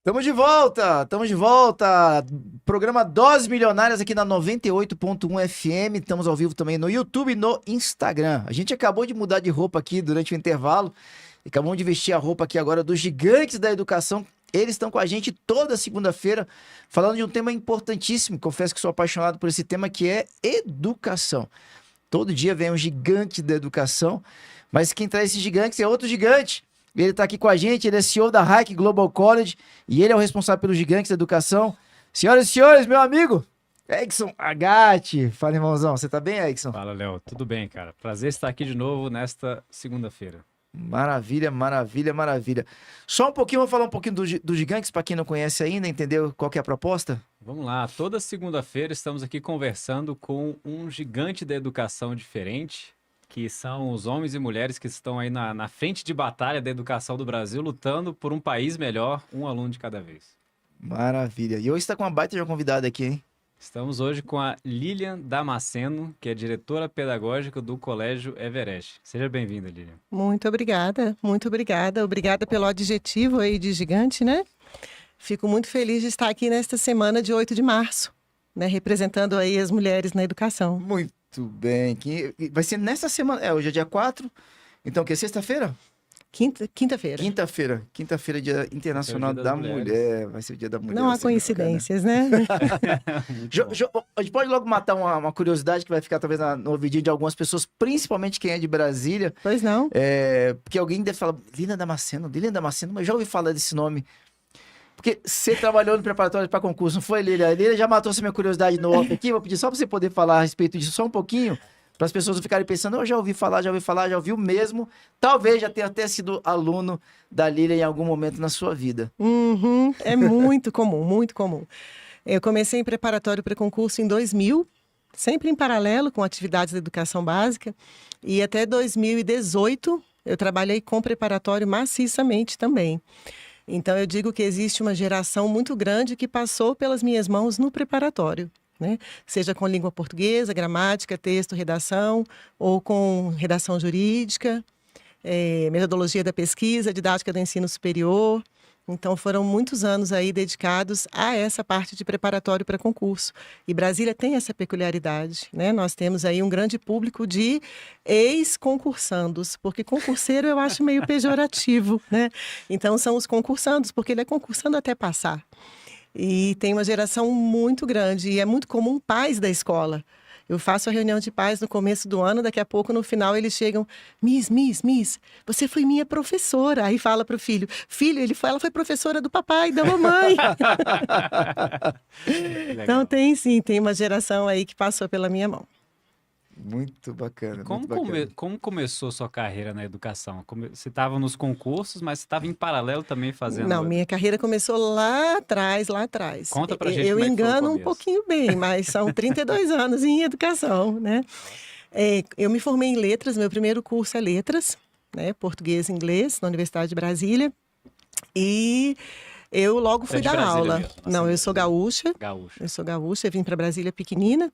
Estamos de volta. Programa Doses Milionárias aqui na 98.1 FM. Estamos ao vivo também no YouTube e no Instagram. A gente acabou de mudar de roupa aqui durante o intervalo. Acabamos de vestir a roupa aqui agora dos gigantes da educação. Eles estão com a gente toda segunda-feira falando de um tema importantíssimo. Confesso que sou apaixonado por esse tema, que é educação. Todo dia vem um gigante da educação, mas quem traz esses gigantes é outro gigante. Ele está aqui com a gente, ele é CEO da Hike Global College e ele é o responsável pelos gigantes da educação. Senhoras e senhores, meu amigo, Exson Agatti. Fala, irmãozão, você tá bem, Exson? Fala, Léo. Tudo bem, cara? Prazer estar aqui de novo nesta segunda-feira. Maravilha, maravilha, maravilha. Só um pouquinho, vamos falar um pouquinho dos gigantes, para quem não conhece ainda, entendeu qual que é a proposta? Vamos lá. Toda segunda-feira estamos aqui conversando com um gigante da educação diferente, que são os homens e mulheres que estão aí na frente de batalha da educação do Brasil, lutando por um país melhor, um aluno de cada vez. Maravilha. E hoje está com uma baita de uma convidada aqui, hein? Estamos hoje com a Lilian Damasceno, que é diretora pedagógica do Colégio Everest. Seja bem-vinda, Lilian. Muito obrigada, muito obrigada. Obrigada pelo adjetivo aí de gigante, né? Fico muito feliz de estar aqui nesta semana de 8 de março, né? Representando aí as mulheres na educação. Muito bem. Vai ser nessa semana. Hoje é dia 4. Então, o que? Sexta-feira? Quinta-feira. Quinta-feira, Dia Internacional da Mulher. Vai ser o Dia da Mulher. Não há coincidências, né? A gente pode logo matar uma curiosidade que vai ficar talvez no ouvidinho de algumas pessoas, principalmente quem é de Brasília. Pois não. Porque alguém deve falar, Lilian Damasceno, mas eu já ouvi falar desse nome. Porque você trabalhou no preparatório para concurso, não foi, Lilian? A Lilian já matou essa minha curiosidade no off aqui. Vou pedir só para você poder falar a respeito disso só um pouquinho, para as pessoas não ficarem pensando, eu já ouviu mesmo. Talvez já tenha até sido aluno da Lilian em algum momento na sua vida. Uhum. É muito comum, muito comum. Eu comecei em preparatório para concurso em 2000, sempre em paralelo com atividades da educação básica. E até 2018 eu trabalhei com preparatório maciçamente também. Então, eu digo que existe uma geração muito grande que passou pelas minhas mãos no preparatório, né? Seja com língua portuguesa, gramática, texto, redação, ou com redação jurídica, metodologia da pesquisa, didática do ensino superior. Então, foram muitos anos aí dedicados a essa parte de preparatório para concurso. E Brasília tem essa peculiaridade, né? Nós temos aí um grande público de ex-concursandos, porque concurseiro eu acho meio pejorativo, né? Então, são os concursandos, porque ele é concursando até passar. E tem uma geração muito grande, e é muito comum pais da escola. Eu faço a reunião de pais no começo do ano, daqui a pouco, no final, eles chegam, Miss, você foi minha professora. Aí fala para o filho, ela foi professora do papai e da mamãe. Então tem uma geração aí que passou pela minha mão. Muito bacana. Como começou sua carreira na educação? Você estava nos concursos, mas você estava em paralelo também fazendo... Não, minha carreira começou lá atrás. Conta pra gente Eu como é que foi o engano um começo. pouquinho bem, mas são 32 anos em educação, né? Eu me formei em letras, meu primeiro curso é letras, né? Português e inglês, na Universidade de Brasília. E eu logo fui dar aula. Mesmo, Não, eu sou gaúcha. Gaúcha. Eu sou gaúcha, eu vim para Brasília pequenina.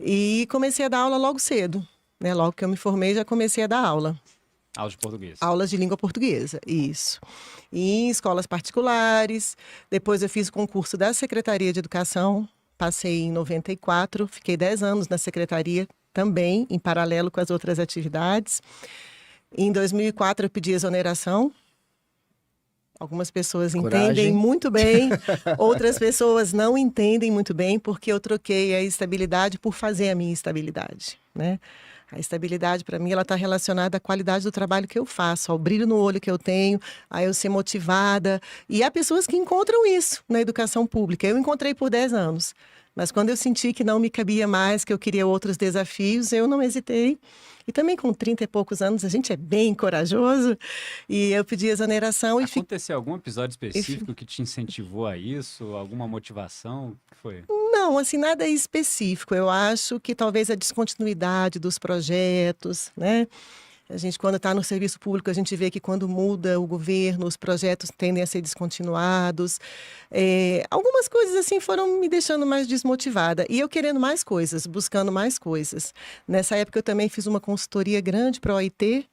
E comecei a dar aula logo cedo, né? Logo que eu me formei, já comecei a dar aula. Aula de português. Aulas de língua portuguesa, isso. E em escolas particulares. Depois eu fiz o concurso da Secretaria de Educação. Passei em 94, fiquei 10 anos na secretaria também, em paralelo com as outras atividades. Em 2004 eu pedi exoneração. Algumas pessoas entendem muito bem, outras pessoas não entendem muito bem, porque eu troquei a estabilidade por fazer a minha estabilidade, né? A estabilidade, para mim, ela está relacionada à qualidade do trabalho que eu faço, ao brilho no olho que eu tenho, a eu ser motivada. E há pessoas que encontram isso na educação pública. Eu encontrei por 10 anos. Mas quando eu senti que não me cabia mais, que eu queria outros desafios, eu não hesitei. E também com 30 e poucos anos, a gente é bem corajoso. E eu pedi exoneração e... Aconteceu algum episódio específico que te incentivou a isso? Alguma motivação? O que foi? Não, assim, nada específico. Eu acho que talvez a descontinuidade dos projetos, né? A gente, quando está no serviço público, a gente vê que quando muda o governo, os projetos tendem a ser descontinuados. Algumas coisas, assim, foram me deixando mais desmotivada. E eu querendo mais coisas, buscando mais coisas. Nessa época, eu também fiz uma consultoria grande para a OIT,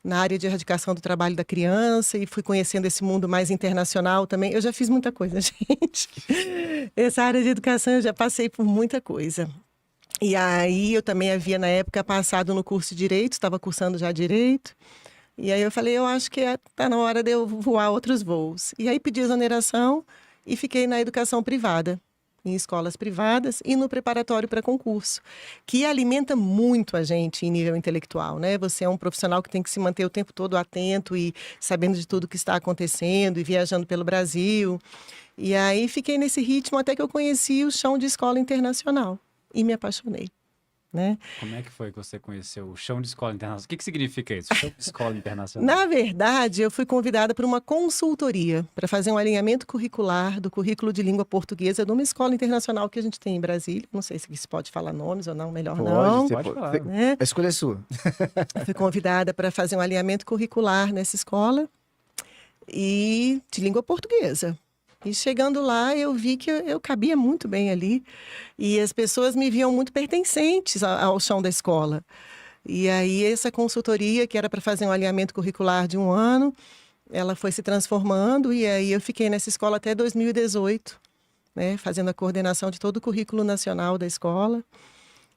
na área de erradicação do trabalho da criança e fui conhecendo esse mundo mais internacional também. Eu já fiz muita coisa, gente. Essa área de educação eu já passei por muita coisa. E aí eu também havia, na época, passado no curso de Direito, estava cursando já Direito. E aí eu falei, eu acho que está na hora de eu voar outros voos. E aí pedi exoneração e fiquei na educação privada, em escolas privadas e no preparatório para concurso, que alimenta muito a gente em nível intelectual, né? Você é um profissional que tem que se manter o tempo todo atento e sabendo de tudo que está acontecendo e viajando pelo Brasil. E aí fiquei nesse ritmo até que eu conheci o chão de escola internacional e me apaixonei. Né? Como é que foi que você conheceu o chão de escola internacional? O que significa isso, chão de escola internacional? Na verdade, eu fui convidada para uma consultoria para fazer um alinhamento curricular do currículo de língua portuguesa de uma escola internacional que a gente tem em Brasília. Não sei se se pode falar nomes ou não, melhor não. Pode falar. Né? A escolha é sua. Fui convidada para fazer um alinhamento curricular nessa escola e de língua portuguesa. E chegando lá, eu vi que eu cabia muito bem ali. E as pessoas me viam muito pertencentes ao chão da escola. E aí, essa consultoria, que era para fazer um alinhamento curricular de 1 ano, ela foi se transformando. E aí, eu fiquei nessa escola até 2018, né, fazendo a coordenação de todo o currículo nacional da escola.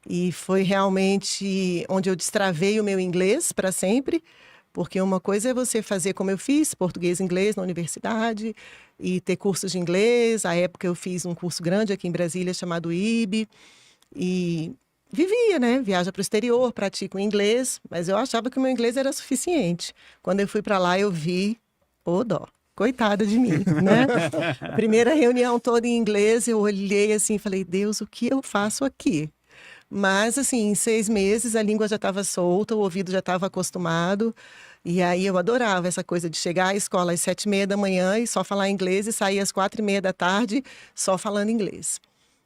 E foi realmente onde eu destravei o meu inglês para sempre. Porque uma coisa é você fazer como eu fiz, português e inglês na universidade, e ter cursos de inglês. À época eu fiz um curso grande aqui em Brasília chamado IB, e vivia, né? Viaja para o exterior, pratico inglês, mas eu achava que o meu inglês era suficiente. Quando eu fui para lá, eu vi, ô dó, coitada de mim, né? Primeira reunião toda em inglês, eu olhei assim e falei, Deus, o que eu faço aqui? Mas, assim, em 6 meses a língua já estava solta, o ouvido já estava acostumado. E aí eu adorava essa coisa de chegar à escola às 7h30 da manhã e só falar inglês e sair às 4h30 da tarde só falando inglês.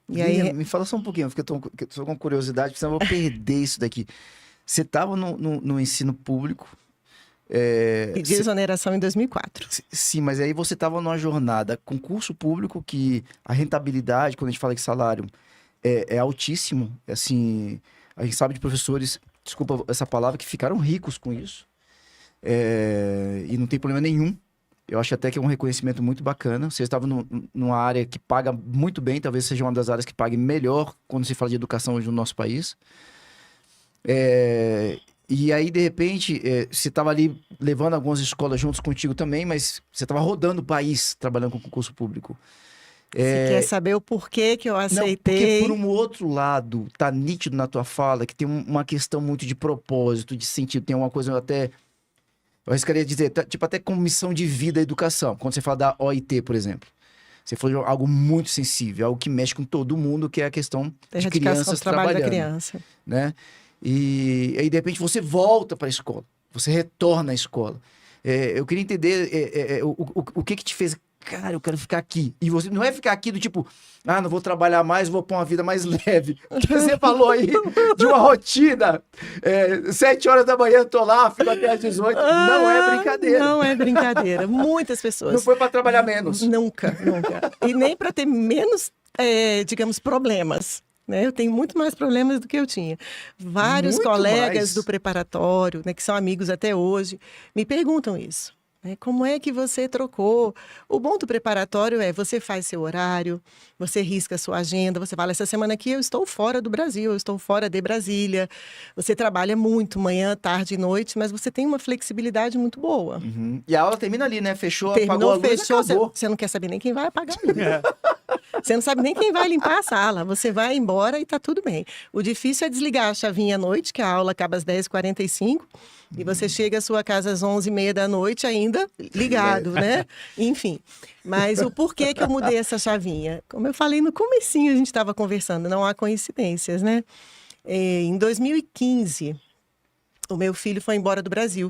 E Lilian, aí... me fala só um pouquinho, porque eu tô com curiosidade, porque senão eu vou perder isso daqui. Você estava no ensino público. Pedi exoneração em 2004. Sim, mas aí você estava numa jornada concurso público que a rentabilidade, quando a gente fala de salário, é altíssimo. Assim, a gente sabe de professores, desculpa essa palavra, que ficaram ricos com isso. E não tem problema nenhum. Eu acho até que é um reconhecimento muito bacana. Você estava numa área que paga muito bem, talvez seja uma das áreas que pague melhor quando se fala de educação hoje no nosso país. E aí, de repente, você estava ali levando algumas escolas juntos contigo também, mas você estava rodando o país trabalhando com concurso público. Você quer saber o porquê que eu aceitei? Não, porque por um outro lado, tá nítido na tua fala que tem uma questão muito de propósito, de sentido. Tem uma coisa até... Eu arriscaria dizer, tipo até como missão de vida a educação. Quando você fala da OIT, por exemplo. Você falou de algo muito sensível, algo que mexe com todo mundo, que é a questão de crianças trabalhando. Da criança. Né? E aí, de repente, você volta para a escola. Você retorna à escola. Eu queria entender o que te fez... Cara, eu quero ficar aqui. E você não é ficar aqui do tipo, não vou trabalhar mais, vou pôr uma vida mais leve. O que você falou aí de uma rotina. 7 horas da manhã eu tô lá, fico até às 18. Não é brincadeira. Não é brincadeira. Muitas pessoas. Não foi para trabalhar menos. Nunca. E nem para ter menos, digamos, problemas. Né? Eu tenho muito mais problemas do que eu tinha. Vários muito colegas mais. do preparatório, né, que são amigos até hoje, me perguntam isso. Como é que você trocou? O bom do preparatório é você faz seu horário, você risca a sua agenda, você fala, essa semana aqui eu estou fora do Brasil, eu estou fora de Brasília. Você trabalha muito, manhã, tarde e noite, mas você tem uma flexibilidade muito boa. Uhum. E a aula termina ali, né? Fechou, Terminou, apagou a luz, fechou, acabou. você não quer saber nem quem vai apagar a luz. Você não sabe nem quem vai limpar a sala. Você vai embora e tá tudo bem. O difícil é desligar a chavinha à noite, que a aula acaba às 10h45. E você chega à sua casa às 11h30 da noite ainda ligado, né? Enfim. Mas o porquê que eu mudei essa chavinha? Como eu falei no comecinho, a gente estava conversando, não há coincidências, né? Em 2015, o meu filho foi embora do Brasil.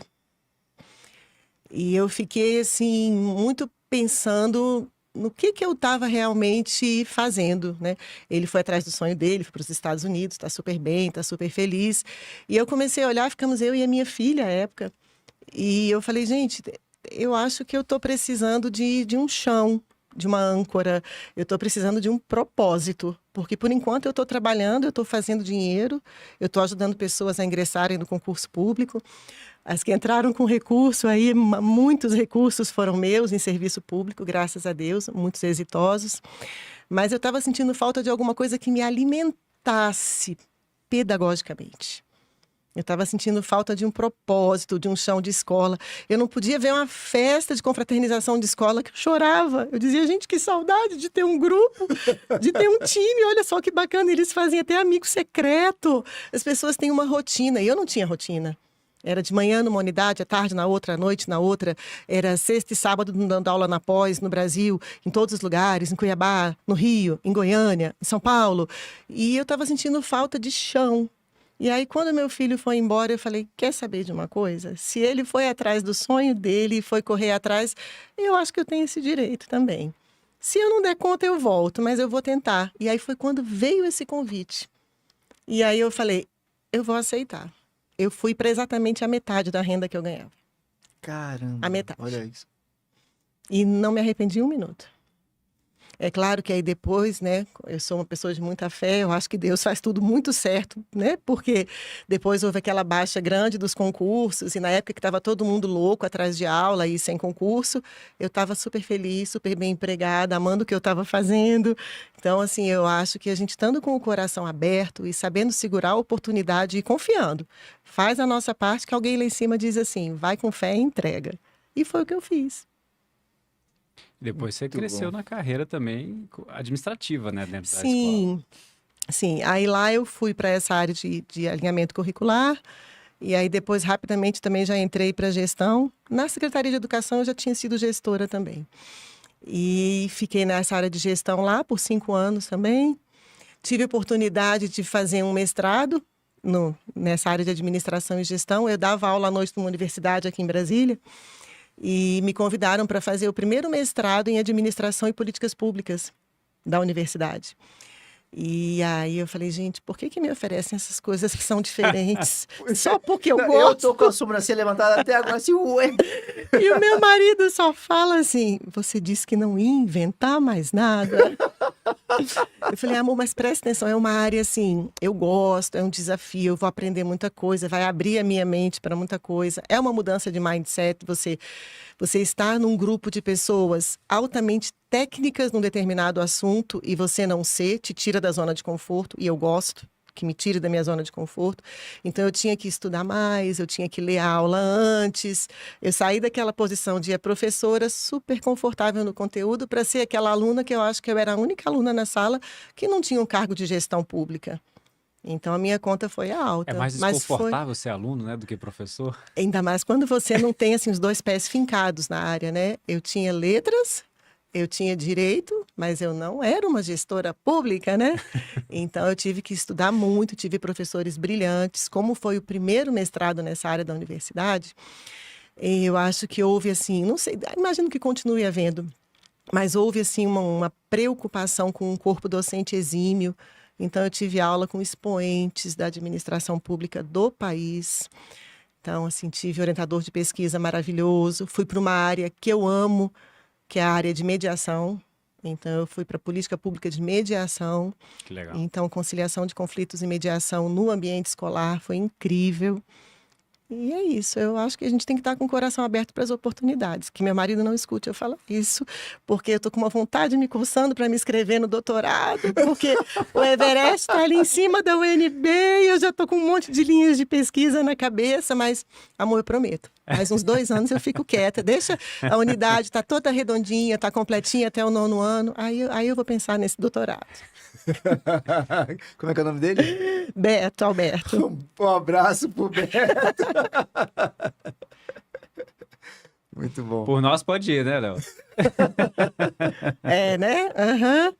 E eu fiquei, assim, muito pensando no que eu estava realmente fazendo, né? Ele foi atrás do sonho dele, foi para os Estados Unidos, está super bem, está super feliz. E eu comecei a olhar, ficamos eu e a minha filha à época. E eu falei, gente, eu acho que eu estou precisando de um chão, de uma âncora. Eu estou precisando de um propósito. Porque, por enquanto, eu estou trabalhando, eu estou fazendo dinheiro, eu estou ajudando pessoas a ingressarem no concurso público. As que entraram com recurso, aí muitos recursos foram meus em serviço público, graças a Deus, muitos exitosos. Mas eu estava sentindo falta de alguma coisa que me alimentasse pedagogicamente. Eu estava sentindo falta de um propósito, de um chão de escola. Eu não podia ver uma festa de confraternização de escola que eu chorava. Eu dizia, gente, que saudade de ter um grupo, de ter um time. Olha só que bacana, eles fazem até amigo secreto. As pessoas têm uma rotina, e eu não tinha rotina. Era de manhã numa unidade, à tarde na outra, à noite na outra. Era sexta e sábado dando aula na pós, no Brasil, em todos os lugares, em Cuiabá, no Rio, em Goiânia, em São Paulo. E eu estava sentindo falta de chão. E aí, quando meu filho foi embora, eu falei, quer saber de uma coisa? Se ele foi atrás do sonho dele, foi correr atrás, eu acho que eu tenho esse direito também. Se eu não der conta, eu volto, mas eu vou tentar. E aí foi quando veio esse convite. E aí eu falei, eu vou aceitar. Eu fui para exatamente a metade da renda que eu ganhava. Caramba. A metade. Olha isso. E não me arrependi um minuto. É claro que aí depois, né, eu sou uma pessoa de muita fé, eu acho que Deus faz tudo muito certo, né, porque depois houve aquela baixa grande dos concursos, e na época que estava todo mundo louco atrás de aula e sem concurso, eu estava super feliz, super bem empregada, amando o que eu estava fazendo. Então, assim, eu acho que a gente estando com o coração aberto e sabendo segurar a oportunidade e confiando, faz a nossa parte, que alguém lá em cima diz assim, vai com fé e entrega. E foi o que eu fiz. Depois você Muito cresceu bom. na carreira também administrativa, né, dentro da escola. Sim, sim. Aí lá eu fui para essa área de alinhamento curricular, e aí depois rapidamente também já entrei para gestão. Na Secretaria de Educação eu já tinha sido gestora também. E fiquei nessa área de gestão lá por 5 anos também. Tive a oportunidade de fazer um mestrado nessa área de administração e gestão. Eu dava aula à noite numa universidade aqui em Brasília. E me convidaram para fazer o primeiro mestrado em administração e políticas públicas da universidade. E aí eu falei, gente, por que me oferecem essas coisas que são diferentes? Só porque eu Eu gosto. tô com a sobrancelha levantada até agora, assim, ué. E o meu marido só fala assim, você disse que não ia inventar mais nada. Eu falei, amor, mas presta atenção, é uma área assim, eu gosto, é um desafio, eu vou aprender muita coisa, vai abrir a minha mente para muita coisa. É uma mudança de mindset, você estar num grupo de pessoas altamente técnicas num determinado assunto e você não ser, te tira da zona de conforto, e eu gosto que me tire da minha zona de conforto. Então, eu tinha que estudar mais, eu tinha que ler a aula antes. Eu saí daquela posição de professora super confortável no conteúdo para ser aquela aluna que eu acho que eu era a única aluna na sala que não tinha um cargo de gestão pública. Então, a minha conta foi alta. É mais mas desconfortável ser aluno, né, do que professor? ainda mais quando você não tem assim, os 2 pés fincados na área, né? Eu tinha letras, eu tinha direito, mas eu não era uma gestora pública, né? Então, eu tive que estudar muito, tive professores brilhantes. Como foi o primeiro mestrado nessa área da universidade, eu acho que houve, assim, não sei, imagino que continue havendo, mas houve, assim, uma preocupação com um corpo docente exímio. Então, eu tive aula com expoentes da administração pública do país. Então, assim, tive orientador de pesquisa maravilhoso. Fui para uma área que eu amo, que é a área de mediação. Então, eu fui para a política pública de mediação. Que legal. Então, conciliação de conflitos e mediação no ambiente escolar foi incrível. E é isso, eu acho que a gente tem que estar com o coração aberto para as oportunidades. Que meu marido não escute eu falar isso, porque eu estou com uma vontade me coçando para me inscrever no doutorado, porque o Everest está ali em cima da UNB e eu já estou com um monte de linhas de pesquisa na cabeça, mas, amor, eu prometo. Mais uns 2 anos eu fico quieta, deixa a unidade, tá toda redondinha, tá completinha até o 9º ano, aí eu vou pensar nesse doutorado. Como é que é o nome dele? Beto, Alberto. Um abraço pro Beto. Muito bom. Por nós pode ir, né, Léo? É, né? Aham.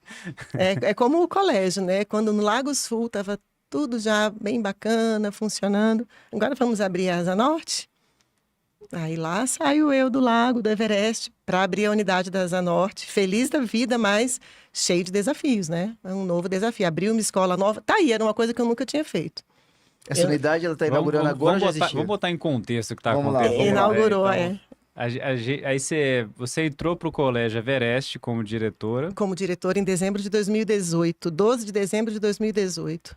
É como o colégio, né? Quando no Lago Sul estava tudo já bem bacana, funcionando. Agora vamos abrir a Asa Norte. Aí lá saio eu do lago, do Everest, para abrir a unidade da Asa Norte. Feliz da vida, mas cheio de desafios, né? É um novo desafio. Abrir uma escola nova. Tá aí, era uma coisa que eu nunca tinha feito. Essa unidade, ela tá inaugurando agora ou já existia? Vamos botar em contexto o que está Vamos lá, acontecendo. vamos lá. Inaugurou, Então, aí você entrou para o Colégio Everest como diretora. Como diretora em dezembro de 2018. 12 de dezembro de 2018.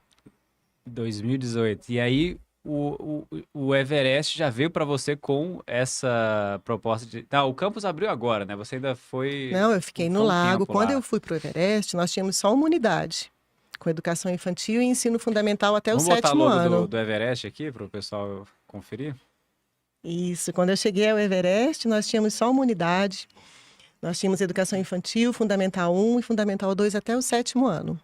2018. E aí o Everest já veio para você com essa proposta de... Não, o campus abriu agora, né? Você ainda foi... Não, eu fiquei no um lago. tempo Quando lá. eu fui para o Everest, nós tínhamos só uma unidade, com educação infantil e ensino fundamental até Vamos o botar a 7º logo ano. do Everest aqui para o pessoal conferir? Isso, quando eu cheguei ao Everest, nós tínhamos só uma unidade. Nós tínhamos educação infantil, fundamental 1 e fundamental 2 até o 7º ano.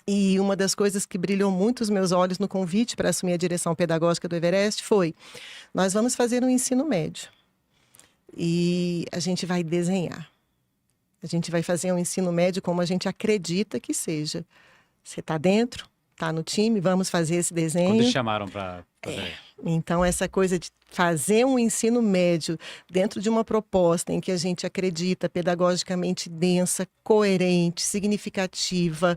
E uma das coisas que brilhou muito os meus olhos no convite para assumir a direção pedagógica do Everest foi: nós vamos fazer um ensino médio e a gente vai desenhar. A gente vai fazer um ensino médio como a gente acredita que seja. Você está dentro, está no time, vamos fazer esse desenho. Quando te chamaram para fazer? Então, essa coisa de fazer um ensino médio dentro de uma proposta em que a gente acredita, pedagogicamente densa, coerente, significativa,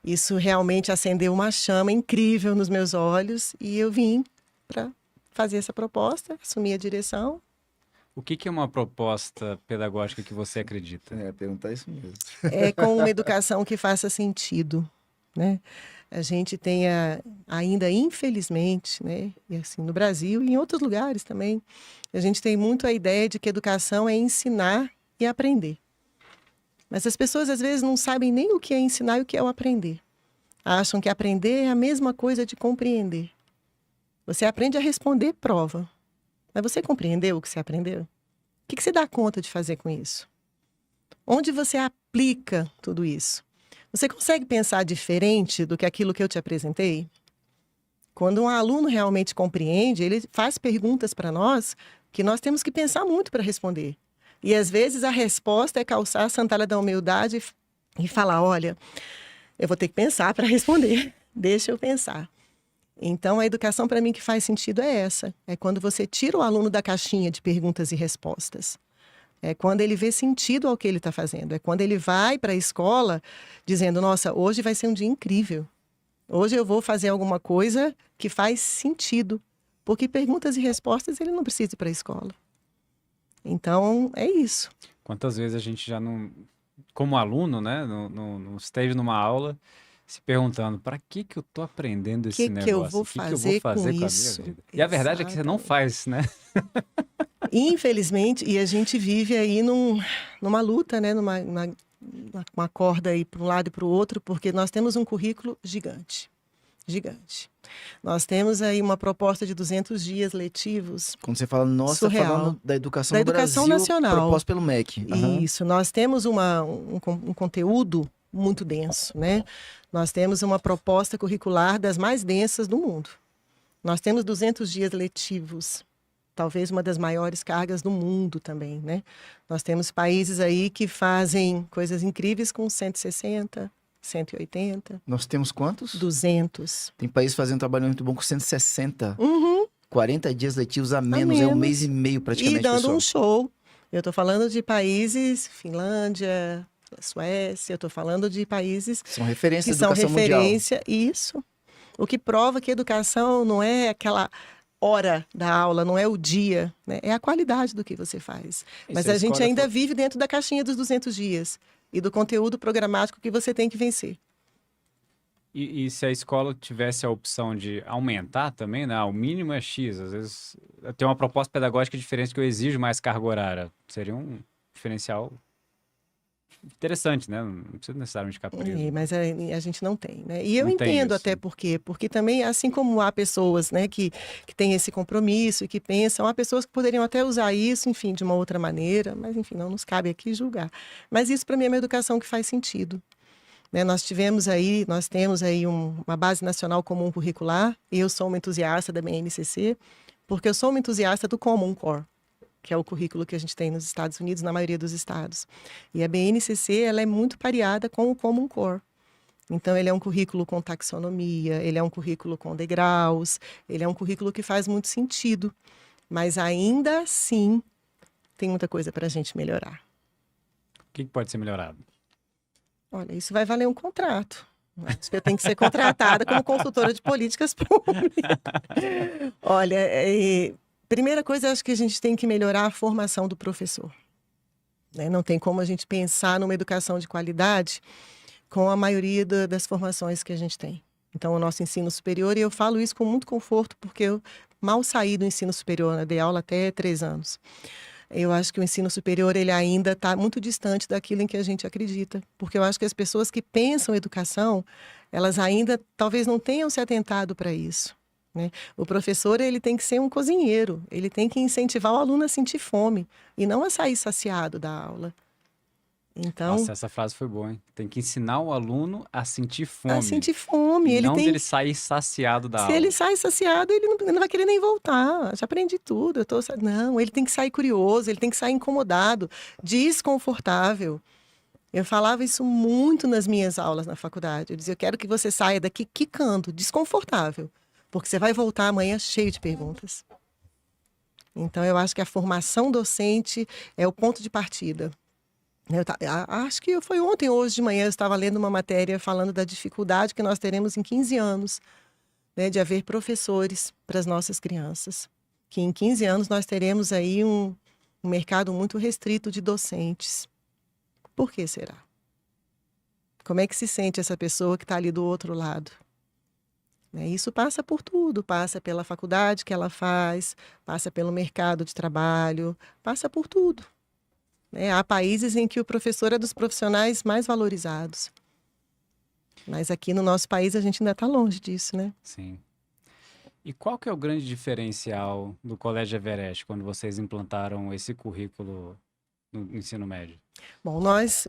isso realmente acendeu uma chama incrível nos meus olhos e eu vim para fazer essa proposta, assumir a direção. O que é uma proposta pedagógica que você acredita? Perguntar isso mesmo. É com uma educação que faça sentido, né? A gente tem ainda, infelizmente, né, e assim, no Brasil e em outros lugares também, a gente tem muito a ideia de que educação é ensinar e aprender. Mas as pessoas, às vezes, não sabem nem o que é ensinar e o que é o aprender. Acham que aprender é a mesma coisa de compreender. Você aprende a responder prova. Mas você compreendeu o que você aprendeu? O que você dá conta de fazer com isso? Onde você aplica tudo isso? Você consegue pensar diferente do que aquilo que eu te apresentei? Quando um aluno realmente compreende, ele faz perguntas para nós que nós temos que pensar muito para responder. E às vezes a resposta é calçar a sandália da humildade e falar: olha, eu vou ter que pensar para responder, deixa eu pensar. Então a educação para mim que faz sentido é essa, é quando você tira o aluno da caixinha de perguntas e respostas. É quando ele vê sentido ao que ele está fazendo. É quando ele vai para a escola dizendo: nossa, hoje vai ser um dia incrível. Hoje eu vou fazer alguma coisa que faz sentido. Porque perguntas e respostas ele não precisa ir para a escola. Então, é isso. Quantas vezes a gente já não, como aluno, né, não esteve numa aula se perguntando: para que eu tô aprendendo esse negócio? Que eu vou O que eu vou fazer com a isso? minha vida? E a verdade é que você não faz, né? Infelizmente, e a gente vive aí numa luta, né, numa corda aí para um lado e para o outro, porque nós temos um currículo gigante. Gigante. Nós temos aí uma proposta de 200 dias letivos. Quando você fala, nós está falando da educação da no educação Brasil, nacional. proposta pelo MEC. Isso, nós temos um conteúdo muito denso, né? Nós temos uma proposta curricular das mais densas do mundo. Nós temos 200 dias letivos, talvez uma das maiores cargas do mundo também, né? Nós temos países aí que fazem coisas incríveis com 160, 180. Nós temos quantos? 200. Tem países fazendo um trabalho muito bom com 160. Uhum. 40 dias letivos a menos, é um mês e meio praticamente, E dando pessoal. um show. Eu estou falando de países, Finlândia, Suécia, eu estou falando de países São referências que da são educação referência, isso. O que prova que a educação não é aquela hora da aula, não é o dia, né? É a qualidade do que você faz. E Mas se a a gente escola ainda for- vive dentro da caixinha dos 200 dias e do conteúdo programático que você tem que vencer. E se a escola tivesse a opção de aumentar também, né? O mínimo é X, às vezes tem uma proposta pedagógica diferente que eu exijo mais carga horária. Seria um diferencial interessante, né? Não precisa necessariamente ficar preso. Mas a gente não tem, né? E eu Não tem entendo isso. até porque também, assim como há pessoas, né, que têm esse compromisso e que pensam, há pessoas que poderiam até usar isso, enfim, de uma outra maneira, mas enfim, não nos cabe aqui julgar. Mas isso para mim é uma educação que faz sentido. Né? Nós temos aí uma base nacional comum curricular, e eu sou uma entusiasta da BNCC, porque eu sou uma entusiasta do Common Core, que é o currículo que a gente tem nos Estados Unidos, na maioria dos estados. E a BNCC, ela é muito pareada com o Common Core. Então, ele é um currículo com taxonomia, ele é um currículo com degraus, ele é um currículo que faz muito sentido. Mas, ainda assim, tem muita coisa para a gente melhorar. O que pode ser melhorado? Olha, isso vai valer um contrato. Eu tenho que ser contratada como consultora de políticas públicas. Olha, primeira coisa, acho que a gente tem que melhorar a formação do professor. Né? Não tem como a gente pensar numa educação de qualidade com a maioria das formações que a gente tem. Então, o nosso ensino superior, e eu falo isso com muito conforto, porque eu mal saí do ensino superior, né? Dei aula até 3 anos. Eu acho que o ensino superior ele ainda está muito distante daquilo em que a gente acredita, porque eu acho que as pessoas que pensam educação, elas ainda talvez não tenham se atentado para isso, né? O professor ele tem que ser um cozinheiro, ele tem que incentivar o aluno a sentir fome e não a sair saciado da aula. Então, Nossa, essa frase foi boa, hein? Tem que ensinar o aluno a sentir a fome, sentir fome, ele não tem. dele sair saciado da Se ele aula. sai saciado, ele não vai querer nem voltar. Já aprendi tudo. Não, ele tem que sair curioso, ele tem que sair incomodado, desconfortável. Eu falava isso muito nas minhas aulas na faculdade. Eu dizia, eu quero que você saia daqui quicando, desconfortável, porque você vai voltar amanhã cheio de perguntas. Então, eu acho que a formação docente é o ponto de partida. Acho que foi ontem, hoje de manhã, eu estava lendo uma matéria falando da dificuldade que nós teremos em 15 anos, né, de haver professores para as nossas crianças. Que em 15 anos nós teremos aí um mercado muito restrito de docentes. Por que será? Como é que se sente essa pessoa que está ali do outro lado? Isso passa por tudo, passa pela faculdade que ela faz, passa pelo mercado de trabalho, passa por tudo. Há países em que o professor é dos profissionais mais valorizados. Mas aqui no nosso país a gente ainda está longe disso, né? Sim. E qual que é o grande diferencial do Colégio Everest quando vocês implantaram esse currículo no ensino médio? Bom, nós,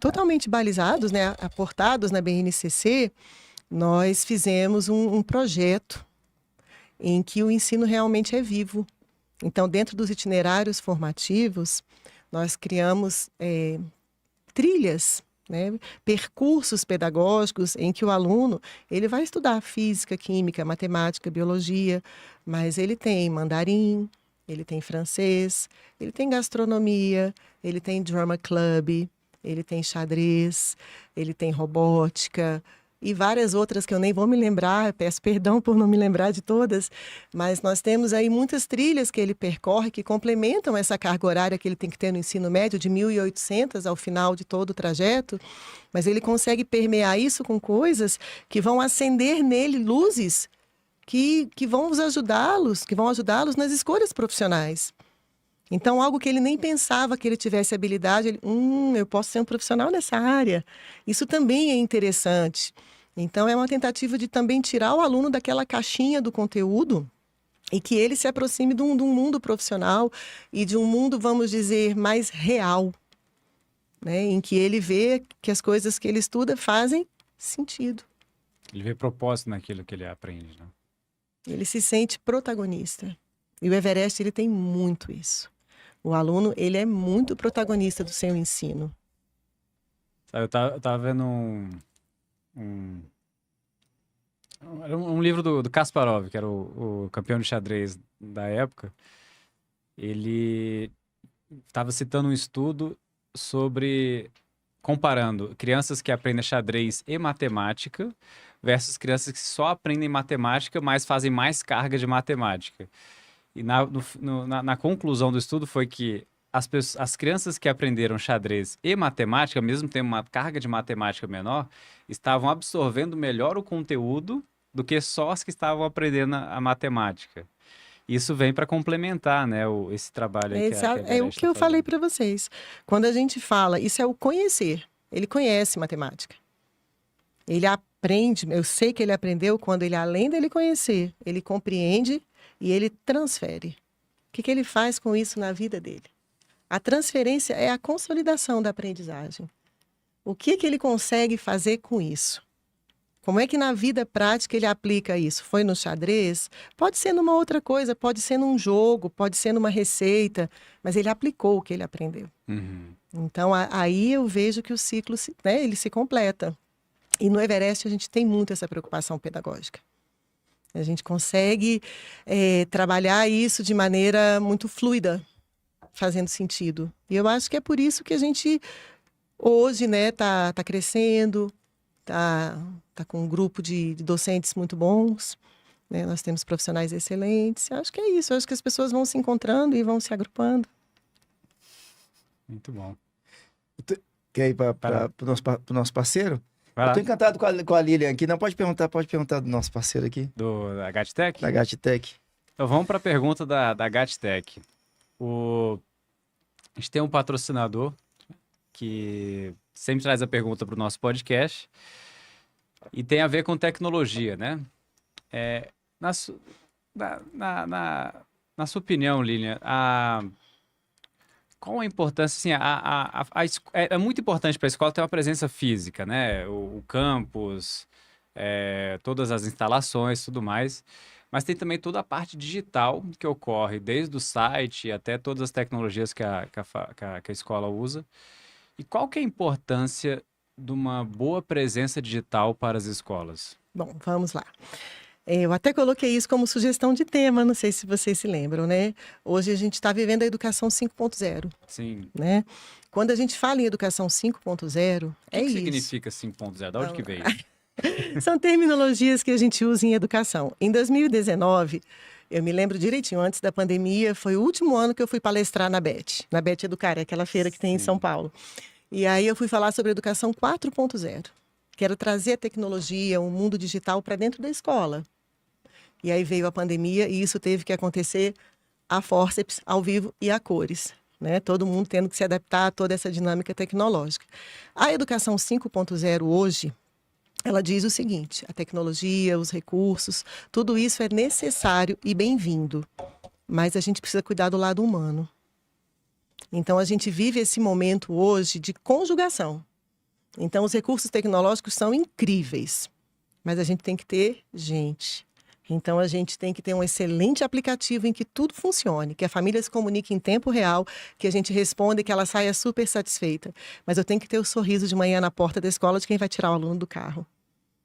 totalmente balizados, né, aportados na BNCC, nós fizemos um projeto em que o ensino realmente é vivo. Então, dentro dos itinerários formativos, nós criamos trilhas, né, percursos pedagógicos em que o aluno ele vai estudar física, química, matemática, biologia, mas ele tem mandarim, ele tem francês, ele tem gastronomia, ele tem drama club, ele tem xadrez, ele tem robótica e várias outras que eu nem vou me lembrar, peço perdão por não me lembrar de todas, mas nós temos aí muitas trilhas que ele percorre que complementam essa carga horária que ele tem que ter no ensino médio de 1.800 ao final de todo o trajeto, mas ele consegue permear isso com coisas que vão acender nele luzes que vão ajudá-los nas escolhas profissionais. Então, algo que ele nem pensava que ele tivesse habilidade, eu posso ser um profissional nessa área. Isso também é interessante. Então, é uma tentativa de também tirar o aluno daquela caixinha do conteúdo e que ele se aproxime de um mundo profissional e de um mundo, vamos dizer, mais real, né? Em que ele vê que as coisas que ele estuda fazem sentido. Ele vê propósito naquilo que ele aprende, né? Ele se sente protagonista. E o Everest, ele tem muito isso. O aluno, ele é muito protagonista do seu ensino. Sabe, eu tava vendo um livro do Kasparov, que era o campeão de xadrez da época. Ele estava citando um estudo sobre comparando crianças que aprendem xadrez e matemática versus crianças que só aprendem matemática, mas fazem mais carga de matemática. E na conclusão do estudo foi que as crianças que aprenderam xadrez e matemática, mesmo tendo uma carga de matemática menor, estavam absorvendo melhor o conteúdo do que só as que estavam aprendendo a matemática. Isso vem para complementar, né, esse trabalho aí É o que eu falei para vocês. Quando a gente fala, isso é o conhecer. Ele conhece matemática. Ele aprende, eu sei que ele aprendeu quando ele, além dele conhecer, ele compreende e ele transfere. O que ele faz com isso na vida dele? A transferência é a consolidação da aprendizagem. O que ele consegue fazer com isso? Como é que na vida prática ele aplica isso? Foi no xadrez? Pode ser numa outra coisa, pode ser num jogo, pode ser numa receita, mas ele aplicou o que ele aprendeu. Uhum. Então, aí eu vejo que o ciclo ele se completa. E no Everest a gente tem muito essa preocupação pedagógica. A gente consegue trabalhar isso de maneira muito fluida, fazendo sentido. E eu acho que é por isso que a gente hoje tá crescendo, tá com um grupo de docentes muito bons, né? Nós temos profissionais excelentes. Eu acho que é isso. Eu acho que as pessoas vão se encontrando e vão se agrupando. Muito bom. Quer ir para o nosso parceiro? Vai Eu lá. tô encantado com a Lilian aqui. Não, pode perguntar do nosso parceiro aqui, Da GatTech? da GatTech. Então vamos para a pergunta da GatTech. A gente tem um patrocinador que sempre traz a pergunta para o nosso podcast e tem a ver com tecnologia, né? Na, su- na sua opinião, Lilian, qual a importância, assim, é muito importante para a escola ter uma presença física, né? O campus, todas as instalações, tudo mais. Mas tem também toda a parte digital que ocorre, desde o site até todas as tecnologias que a escola usa. E qual que é a importância de uma boa presença digital para as escolas? Bom, vamos lá. Eu até coloquei isso como sugestão de tema, não sei se vocês se lembram, né? Hoje a gente está vivendo a educação 5.0, Sim. né? Quando a gente fala em educação 5.0, O é que isso. significa 5.0? De onde que veio? São terminologias que a gente usa em educação. Em 2019, eu me lembro direitinho, antes da pandemia, foi o último ano que eu fui palestrar na BET Educar, aquela feira que tem em Sim. São Paulo. E aí eu fui falar sobre educação 4.0. Quero trazer a tecnologia, o mundo digital para dentro da escola. E aí veio a pandemia e isso teve que acontecer a fórceps, ao vivo e a cores, né? Todo mundo tendo que se adaptar a toda essa dinâmica tecnológica. A educação 5.0 hoje, ela diz o seguinte: a tecnologia, os recursos, tudo isso é necessário e bem-vindo, mas a gente precisa cuidar do lado humano. Então, a gente vive esse momento hoje de conjugação. Então, os recursos tecnológicos são incríveis, mas a gente tem que ter gente. Então, a gente tem que ter um excelente aplicativo em que tudo funcione, que a família se comunique em tempo real, que a gente responda e que ela saia super satisfeita. Mas eu tenho que ter o sorriso de manhã na porta da escola de quem vai tirar o aluno do carro.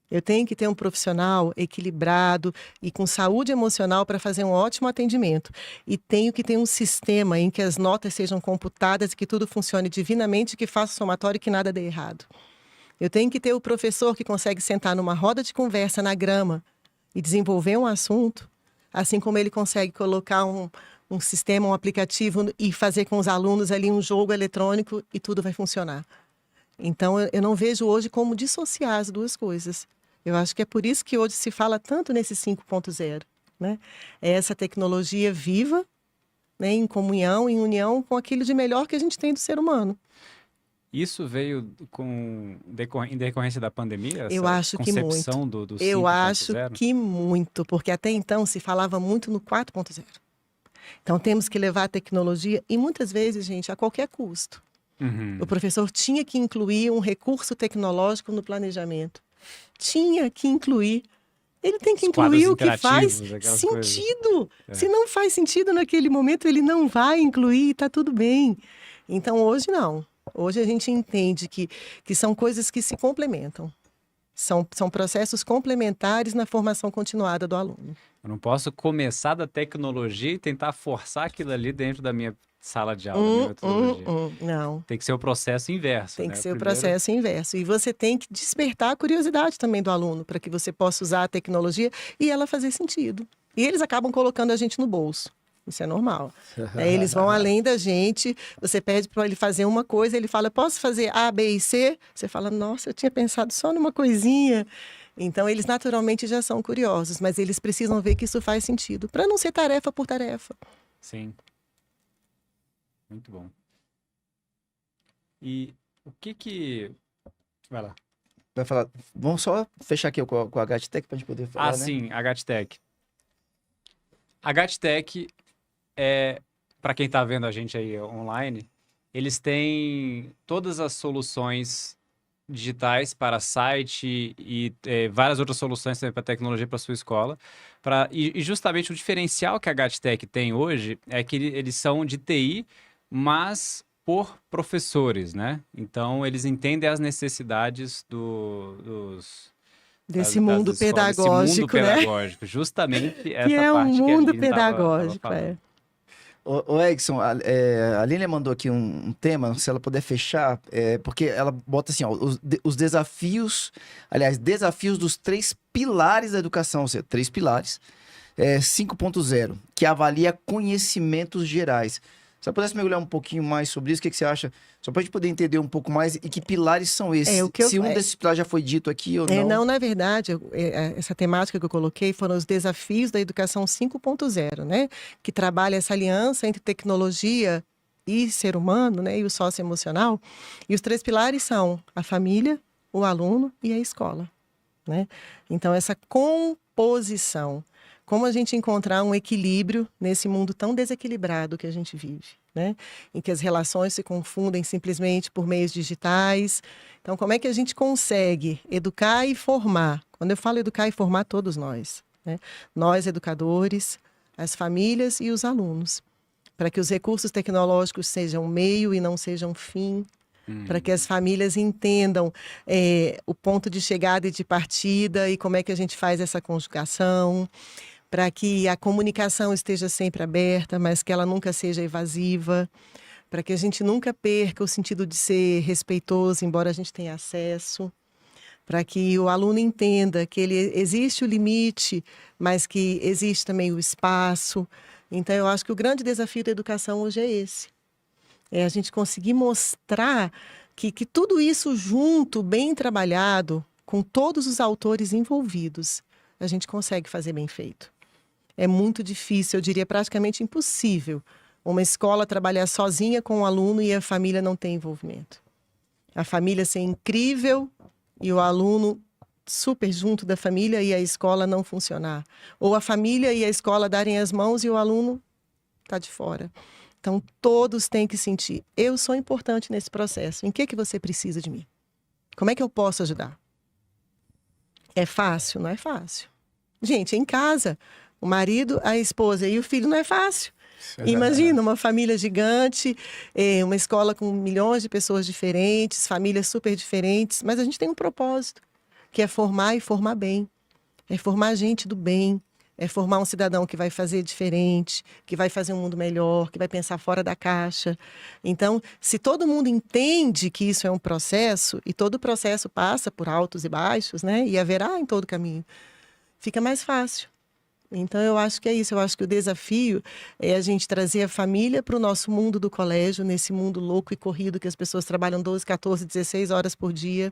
Eu tenho que ter um profissional equilibrado e com saúde emocional para fazer um ótimo atendimento. E tenho que ter um sistema em que as notas sejam computadas e que tudo funcione divinamente, que faça somatório e que nada dê errado. Eu tenho que ter o professor que consegue sentar numa roda de conversa na grama e desenvolver um assunto, assim como ele consegue colocar um sistema, um aplicativo e fazer com os alunos ali um jogo eletrônico e tudo vai funcionar. Então, eu não vejo hoje como dissociar as duas coisas. Eu acho que é por isso que hoje se fala tanto nesse 5.0, né? É essa tecnologia viva, né, em comunhão, em união com aquilo de melhor que a gente tem do ser humano. Isso veio em decorrência da pandemia? Eu Essa acho que concepção muito. do Eu acho 5.0? que muito, porque até então se falava muito no 4.0. Então, temos que levar a tecnologia e muitas vezes, gente, a qualquer custo. Uhum. O professor tinha que incluir um recurso tecnológico no planejamento. Tinha que incluir. Ele tem que Os quadros incluir o que faz interativos, aquelas coisas. sentido. É. Se não faz sentido naquele momento, ele não vai incluir, está tudo bem. Então, hoje não. Hoje a gente entende que são coisas que se complementam. São processos complementares na formação continuada do aluno. Eu não posso começar da tecnologia e tentar forçar aquilo ali dentro da minha sala de aula, da minha metodologia. Não. Tem que ser o processo inverso, Tem né? que ser o Primeiro- processo inverso. E você tem que despertar a curiosidade também do aluno, para que você possa usar a tecnologia e ela fazer sentido. E eles acabam colocando a gente no bolso. Isso é normal. Eles vão além da gente. Você pede para ele fazer uma coisa, ele fala, posso fazer A, B e C? Você fala, nossa, eu tinha pensado só numa coisinha. Então, eles naturalmente já são curiosos, mas eles precisam ver que isso faz sentido, para não ser tarefa por tarefa. Sim. Muito bom. E o que... Vai lá. Vai falar. Vamos só fechar aqui com a GatTech pra gente poder falar, né? Sim, a GatTech. A GatTech para quem está vendo a gente aí online, eles têm todas as soluções digitais para site e várias outras soluções também para tecnologia para sua escola. E justamente o diferencial que a GatTech tem hoje é que eles são de TI, mas por professores, né? Então, eles entendem as necessidades Desse das mundo escolas, pedagógico, desse mundo né? pedagógico. Justamente essa Que é um parte que a mundo Aline tava pedagógico, falando. Ô Edson, a Lília mandou aqui um tema, se ela puder fechar, porque ela bota assim, ó, os desafios, aliás, desafios dos 3 pilares da educação, ou seja, 3 pilares, 5.0, que avalia conhecimentos gerais. Se você pudesse mergulhar um pouquinho mais sobre isso, o que você acha? Só para a gente poder entender um pouco mais e que pilares são esses. Se um desses pilares já foi dito aqui ou não. Não, na verdade, essa temática que eu coloquei foram os desafios da educação 5.0, né? Que trabalha essa aliança entre tecnologia e ser humano, né? E o socioemocional. E os 3 pilares são a família, o aluno e a escola, né? Então, essa composição. Como a gente encontrar um equilíbrio nesse mundo tão desequilibrado que a gente vive, né? Em que as relações se confundem simplesmente por meios digitais. Então, como é que a gente consegue educar e formar? Quando eu falo educar e formar, todos nós, né? Nós, educadores, as famílias e os alunos. Para que os recursos tecnológicos sejam meio e não sejam fim. Para que as famílias entendam o ponto de chegada e de partida e como é que a gente faz essa conjugação, para que a comunicação esteja sempre aberta, mas que ela nunca seja evasiva, para que a gente nunca perca o sentido de ser respeitoso, embora a gente tenha acesso, para que o aluno entenda que existe o limite, mas que existe também o espaço. Então, eu acho que o grande desafio da educação hoje é esse. É a gente conseguir mostrar que tudo isso junto, bem trabalhado, com todos os autores envolvidos, a gente consegue fazer bem feito. É muito difícil, eu diria praticamente impossível, uma escola trabalhar sozinha com o aluno e a família não ter envolvimento. A família ser incrível e o aluno super junto da família e a escola não funcionar. Ou a família e a escola darem as mãos e o aluno está de fora. Então, todos têm que sentir, eu sou importante nesse processo. Em que você precisa de mim? Como é que eu posso ajudar? É fácil? Não é fácil. Gente, em casa, o marido, a esposa e o filho não é fácil. Imagina uma família gigante, uma escola com milhões de pessoas diferentes, famílias super diferentes, mas a gente tem um propósito, que é formar e formar bem. É formar gente do bem. É formar um cidadão que vai fazer diferente, que vai fazer um mundo melhor, que vai pensar fora da caixa. Então, se todo mundo entende que isso é um processo, e todo processo passa por altos e baixos, né? E haverá em todo caminho, fica mais fácil. Então, eu acho que é isso. Eu acho que o desafio é a gente trazer a família para o nosso mundo do colégio, nesse mundo louco e corrido que as pessoas trabalham 12, 14, 16 horas por dia.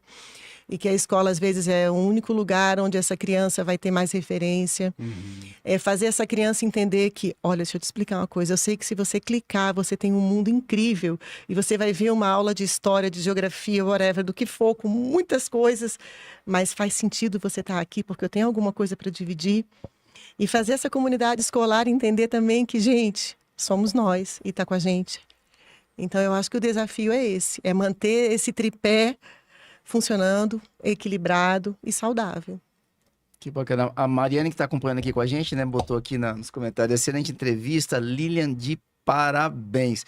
E que a escola, às vezes, é o único lugar onde essa criança vai ter mais referência. É fazer essa criança entender que, olha, deixa eu te explicar uma coisa. Eu sei que se você clicar, você tem um mundo incrível. E você vai ver uma aula de história, de geografia, whatever, do que for, com muitas coisas. Mas faz sentido você estar aqui, porque eu tenho alguma coisa para dividir. E fazer essa comunidade escolar entender também que, gente, somos nós e está com a gente. Então, eu acho que o desafio é esse. É manter esse tripé funcionando, equilibrado e saudável. Que bacana. A Mariane, que está acompanhando aqui com a gente, né, botou aqui nos comentários, excelente entrevista, Lilian, de parabéns.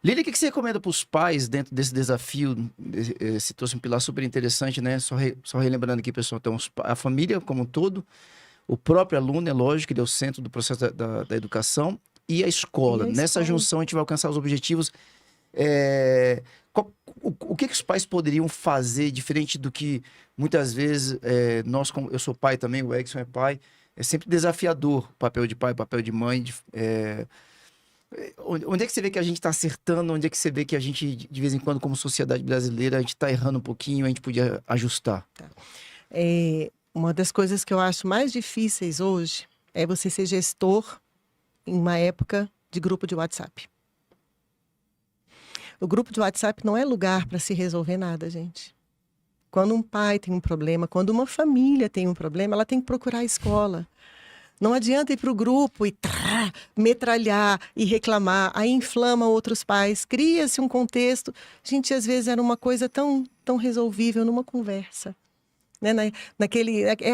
Lilian, o que você recomenda para os pais dentro desse desafio? Você trouxe um pilar super interessante, né? Só relembrando aqui, pessoal, então, a família como um todo, o próprio aluno, é lógico, ele é o centro do processo da educação, e a escola. Nessa junção, a gente vai alcançar os objetivos. O que os pais poderiam fazer diferente do que muitas vezes eu sou pai também, o Edson é pai, é sempre desafiador o papel de pai, o papel de mãe. Onde é que você vê que a gente está acertando? Onde é que você vê que a gente, de vez em quando, como sociedade brasileira, a gente está errando um pouquinho, a gente podia ajustar? Tá. Uma das coisas que eu acho mais difíceis hoje é você ser gestor em uma época de grupo de WhatsApp. O grupo de WhatsApp não é lugar para se resolver nada, gente. Quando um pai tem um problema, quando uma família tem um problema, ela tem que procurar a escola. Não adianta ir para o grupo e metralhar e reclamar, aí inflama outros pais, cria-se um contexto. Gente, às vezes era uma coisa tão resolvível numa conversa. Né?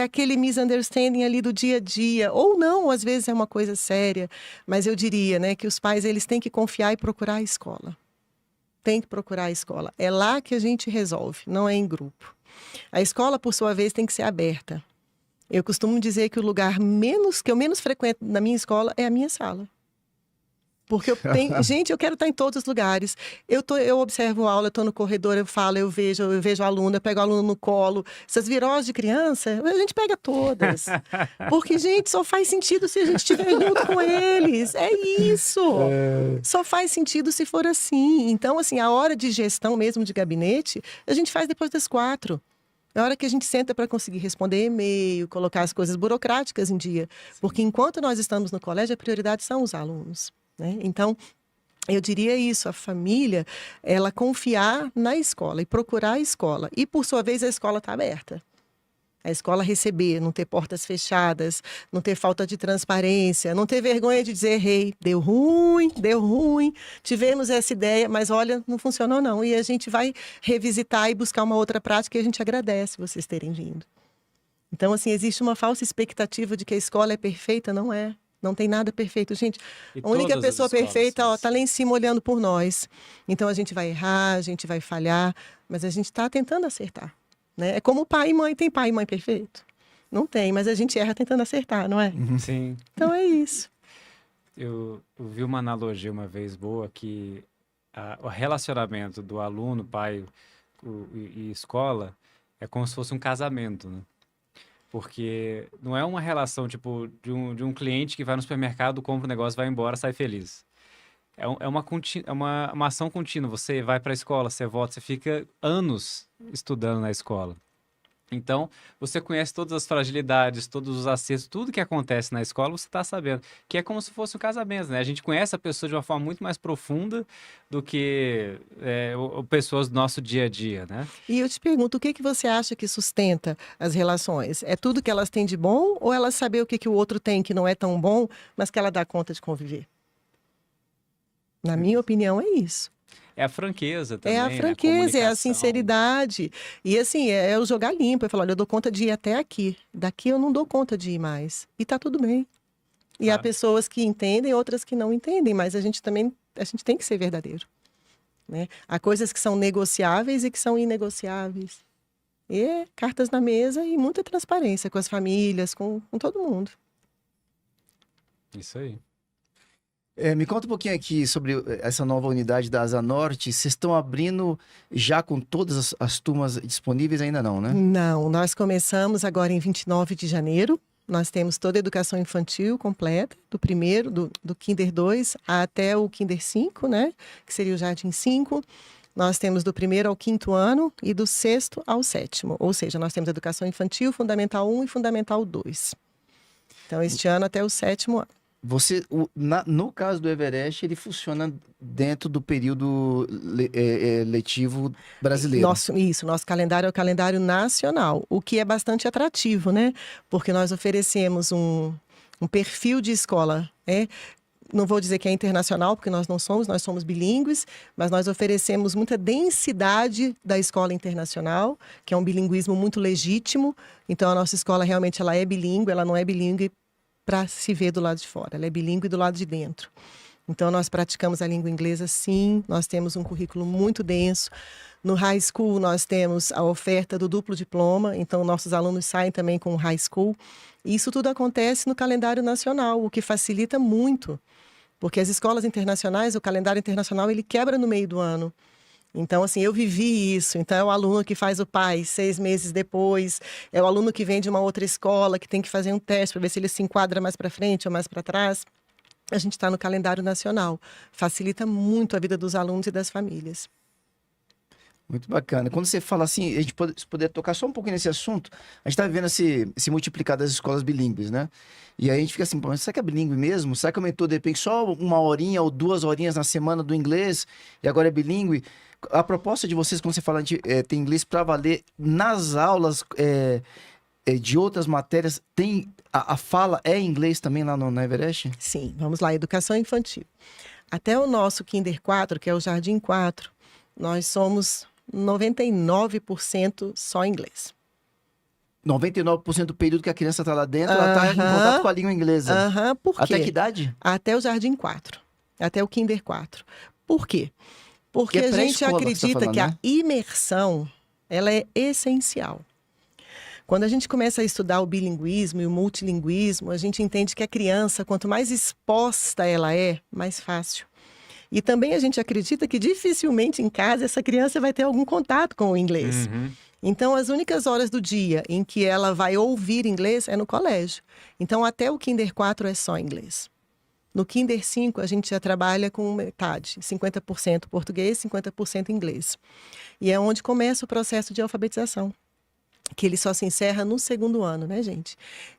Aquele misunderstanding ali do dia a dia, ou não, às vezes é uma coisa séria, mas eu diria, né, que os pais eles têm que confiar e procurar a escola. Tem que procurar a escola. É lá que a gente resolve, não é em grupo. A escola, por sua vez, tem que ser aberta. Eu costumo dizer que o lugar que eu menos frequento na minha escola é a minha sala. Porque eu tenho... Gente, eu quero estar em todos os lugares. Eu observo a aula, eu estou no corredor, eu falo, eu vejo o aluno, eu pego o aluno no colo. Essas viroses de criança, a gente pega todas. Porque, gente, só faz sentido se a gente estiver junto com eles. É isso. Só faz sentido se for assim. Então, assim, a hora de gestão mesmo de gabinete, a gente faz depois das 4. É a hora que a gente senta para conseguir responder e-mail, colocar as coisas burocráticas em dia. Porque enquanto nós estamos no colégio, a prioridade são os alunos, né? Então, eu diria isso, a família, ela confiar na escola e procurar a escola. E, por sua vez, a escola está aberta. A escola receber, não ter portas fechadas, não ter falta de transparência, não ter vergonha de dizer, errei, deu ruim, tivemos essa ideia, mas olha, não funcionou não. E a gente vai revisitar e buscar uma outra prática e a gente agradece vocês terem vindo. Então, assim, existe uma falsa expectativa de que a escola é perfeita, não é. Não tem nada perfeito. Gente, a única pessoa perfeita está lá em cima olhando por nós. Então, a gente vai errar, a gente vai falhar, mas a gente está tentando acertar. Né? É como pai e mãe. Tem pai e mãe perfeito? Não tem, mas a gente erra tentando acertar, não é? Sim. Então é isso. Eu vi uma analogia uma vez boa que o relacionamento do aluno, pai e escola é como se fosse um casamento, né? Porque não é uma relação tipo de um cliente que vai no supermercado, compra um negócio, vai embora, sai feliz. É uma ação contínua. Você vai para a escola, você volta, você fica anos estudando na escola. Então, você conhece todas as fragilidades, todos os acertos, tudo que acontece na escola, você está sabendo. Que é como se fosse um casamento, né? A gente conhece a pessoa de uma forma muito mais profunda do que pessoas do nosso dia a dia, né? E eu te pergunto, o que você acha que sustenta as relações? É tudo que elas têm de bom ou elas saber o que o outro tem que não é tão bom, mas que ela dá conta de conviver? Na minha opinião, é isso. É a franqueza também, É a né? franqueza, é a sinceridade. E assim, é o jogar limpo. Eu falo, olha, eu dou conta de ir até aqui. Daqui eu não dou conta de ir mais. E tá tudo bem. E há pessoas que entendem, outras que não entendem. Mas a gente tem que ser verdadeiro. Né? Há coisas que são negociáveis e que são inegociáveis. E cartas na mesa e muita transparência com as famílias, com todo mundo. Isso aí. Me conta um pouquinho aqui sobre essa nova unidade da Asa Norte. Vocês estão abrindo já com todas as turmas disponíveis? Ainda não, né? Não, nós começamos agora em 29 de janeiro. Nós temos toda a educação infantil completa, do primeiro, do Kinder 2 até o Kinder 5, né? Que seria o Jardim 5. Nós temos do 1º ao 5º ano e do 6º ao 7º. Ou seja, nós temos educação infantil, Fundamental 1 e Fundamental 2. Então, este ano até o 7º ano. No caso do Everest, ele funciona dentro do período letivo brasileiro. Nosso calendário é o calendário nacional, o que é bastante atrativo, né? Porque nós oferecemos um perfil de escola, né? Não vou dizer que é internacional, porque nós somos bilíngues, mas nós oferecemos muita densidade da escola internacional, que é um bilinguismo muito legítimo. Então, a nossa escola realmente ela é bilíngue, ela não é bilíngue para se ver do lado de fora. Ela é bilíngue do lado de dentro. Então, nós praticamos a língua inglesa, sim. Nós temos um currículo muito denso. No high school, nós temos a oferta do duplo diploma. Então, nossos alunos saem também com o high school. E isso tudo acontece no calendário nacional, o que facilita muito. Porque as escolas internacionais, o calendário internacional, ele quebra no meio do ano. Então, assim, eu vivi isso. Então, é o aluno que faz o PAI 6 meses depois, é o aluno que vem de uma outra escola, que tem que fazer um teste para ver se ele se enquadra mais para frente ou mais para trás. A gente está no calendário nacional. Facilita muito a vida dos alunos e das famílias. Muito bacana. Quando você fala assim, a gente poder tocar só um pouquinho nesse assunto, a gente está vivendo esse multiplicar das escolas bilíngues, né? E aí a gente fica assim, será que é bilíngue mesmo? Será que aumentou, de repente, só 1 ou 2 horinhas na semana do inglês e agora é bilíngue? A proposta de vocês, quando você fala de tem inglês para valer, nas aulas de outras matérias, tem a fala é em inglês também lá no Everest? Sim, vamos lá, educação infantil. Até o nosso Kinder 4, que é o Jardim 4, nós somos 99% só inglês. 99% do período que a criança está lá dentro, ela está em contato com a língua inglesa. Por quê? Até que idade? Até o Jardim 4, até o Kinder 4. Por quê? Porque a gente acredita que a imersão, ela é essencial. Quando a gente começa a estudar o bilinguismo e o multilinguismo, a gente entende que a criança, quanto mais exposta ela é, mais fácil. E também a gente acredita que dificilmente em casa essa criança vai ter algum contato com o inglês. Uhum. Então, as únicas horas do dia em que ela vai ouvir inglês é no colégio. Então, até o Kinder 4 é só inglês. No Kinder 5, a gente já trabalha com metade, 50% português, 50% inglês. E é onde começa o processo de alfabetização, que ele só se encerra no 2º ano, né, gente?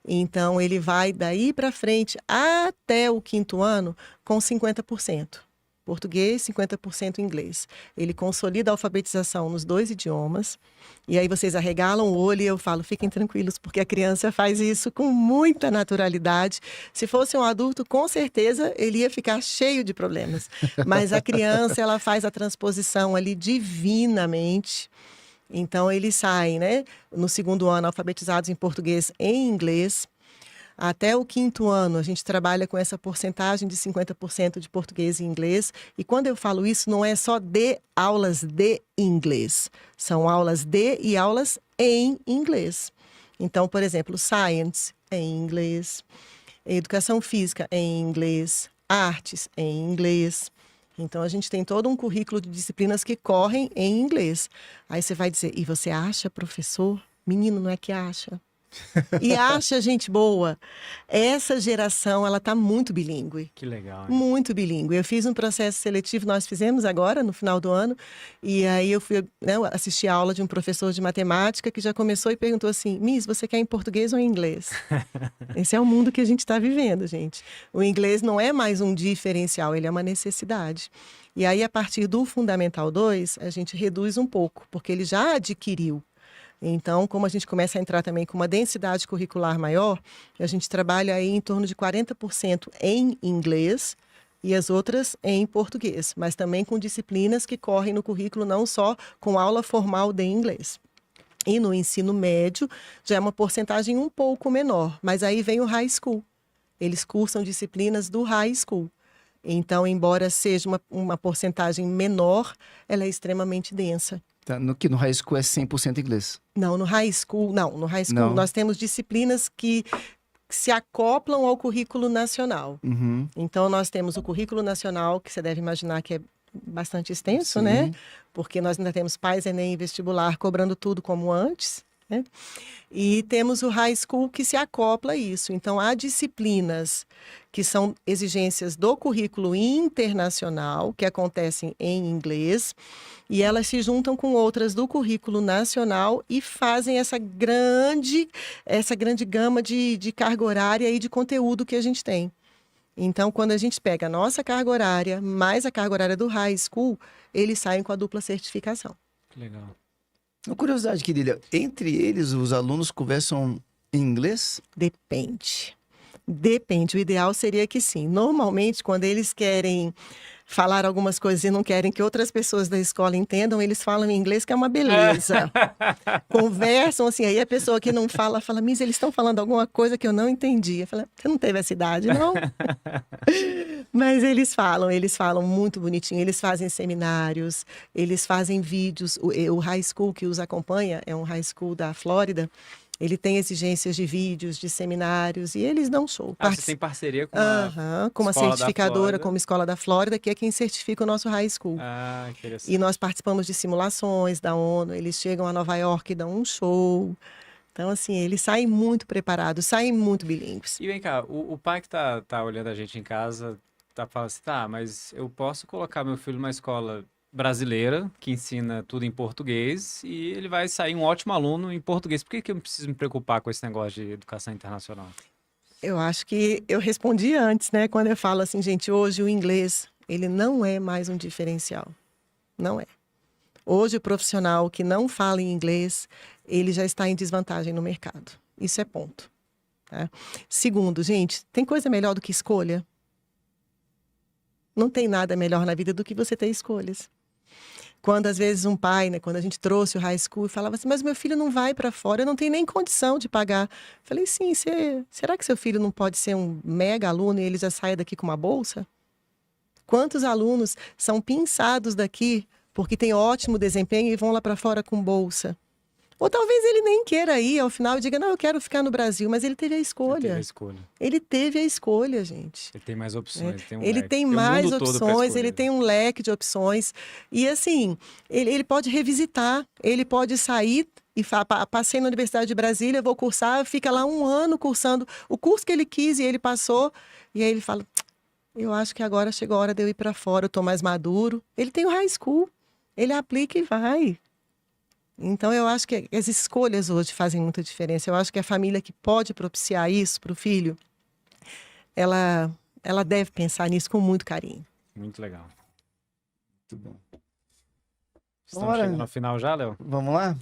Então, ele vai daí para frente até o 5º ano com 50%. Português, 50% inglês. Ele consolida a alfabetização nos 2 idiomas. E aí vocês arregalam o olho e eu falo, fiquem tranquilos, porque a criança faz isso com muita naturalidade. Se fosse um adulto, com certeza ele ia ficar cheio de problemas. Mas a criança, ela faz a transposição ali divinamente. Então, eles saem, né, no 2º ano alfabetizados em português e em inglês. Até o 5º ano, a gente trabalha com essa porcentagem de 50% de português e inglês. E quando eu falo isso, não é só de aulas de inglês. São aulas de e aulas em inglês. Então, por exemplo, science em inglês, educação física em inglês, artes em inglês. Então, a gente tem todo um currículo de disciplinas que correm em inglês. Aí você vai dizer, e você acha, professor? Menino, não é que acha. E acha gente boa. Essa geração, ela está muito bilíngue. Que legal. Hein? Muito bilíngue. Eu fiz um processo seletivo, nós fizemos agora, no final do ano, e aí eu fui, né, assistir a aula de um professor de matemática que já começou e perguntou assim, Miss, você quer em português ou em inglês? Esse é o mundo que a gente está vivendo, gente. O inglês não é mais um diferencial, ele é uma necessidade. E aí, a partir do Fundamental 2, a gente reduz um pouco, porque ele já adquiriu. Então, como a gente começa a entrar também com uma densidade curricular maior, a gente trabalha aí em torno de 40% em inglês e as outras em português, mas também com disciplinas que correm no currículo, não só com aula formal de inglês. E no ensino médio já é uma porcentagem um pouco menor, mas aí vem o high school. Eles cursam disciplinas do high school. Então, embora seja uma porcentagem menor, ela é extremamente densa. Tá, no high school é 100% inglês. Não, no high school Não. nós temos disciplinas que se acoplam ao currículo nacional. Uhum. Então, nós temos o currículo nacional, que você deve imaginar que é bastante extenso, Sim. né? Porque nós ainda temos pais, Enem e vestibular cobrando tudo como antes, né? E temos o high school que se acopla a isso. Então, há disciplinas que são exigências do currículo internacional, que acontecem em inglês, e elas se juntam com outras do currículo nacional e fazem essa grande gama de carga horária e de conteúdo que a gente tem. Então, quando a gente pega a nossa carga horária, mais a carga horária do high school, eles saem com a dupla certificação. Que legal. Uma curiosidade, querida, entre eles os alunos conversam em inglês? Depende. Depende. O ideal seria que sim. Normalmente, quando eles querem falar algumas coisas e não querem que outras pessoas da escola entendam, eles falam em inglês, que é uma beleza. Conversam assim, aí a pessoa que não fala, Miss, eles estão falando alguma coisa que eu não entendi. Eu falo, você não teve essa idade, não? Mas eles falam muito bonitinho, eles fazem seminários, eles fazem vídeos. O high school que os acompanha é um high school da Flórida. Ele tem exigências de vídeos, de seminários, e eles dão show. Você tem parceria com com uma Escola da certificadora, Flórida. como Escola da Flórida, que é quem certifica o nosso high school. Ah, interessante. E nós participamos de simulações da ONU, eles chegam a Nova York e dão um show. Então, assim, eles saem muito preparados, saem muito bilíngues. E vem cá, o pai que tá olhando a gente em casa, tá falando assim, tá, mas eu posso colocar meu filho numa escola brasileira, que ensina tudo em português, e ele vai sair um ótimo aluno em português. Por que eu preciso me preocupar com esse negócio de educação internacional? Eu acho que eu respondi antes, né? Quando eu falo assim, gente, hoje o inglês, ele não é mais um diferencial. Não é. Hoje o profissional que não fala em inglês, ele já está em desvantagem no mercado. Isso é ponto. Tá? Segundo, gente, tem coisa melhor do que escolha? Não tem nada melhor na vida do que você ter escolhas. Quando, às vezes, um pai, né, quando a gente trouxe o high school, falava assim, mas meu filho não vai para fora, eu não tenho nem condição de pagar. Falei, sim, será que seu filho não pode ser um mega aluno e ele já saia daqui com uma bolsa? Quantos alunos são pinçados daqui porque têm ótimo desempenho e vão lá para fora com bolsa? Ou talvez ele nem queira ir ao final e diga, não, eu quero ficar no Brasil, mas ele teve a Ele escolha. teve a escolha. Ele teve a escolha, gente. Ele tem mais opções. Tem um Ele leque. tem o mais mundo todo pra opções, escolher. ele tem um leque de opções. E assim, ele pode revisitar, ele pode sair e passei na Universidade de Brasília, vou cursar, fica lá 1 ano cursando o curso que ele quis e ele passou. E aí ele fala, eu acho que agora chegou a hora de eu ir para fora, eu estou mais maduro. Ele tem o high school, ele aplica e vai. Então, eu acho que as escolhas hoje fazem muita diferença. Eu acho que a família que pode propiciar isso para o filho, ela deve pensar nisso com muito carinho. Muito legal. Muito bom. Estamos Bora. chegando ao final já, Léo? Vamos lá?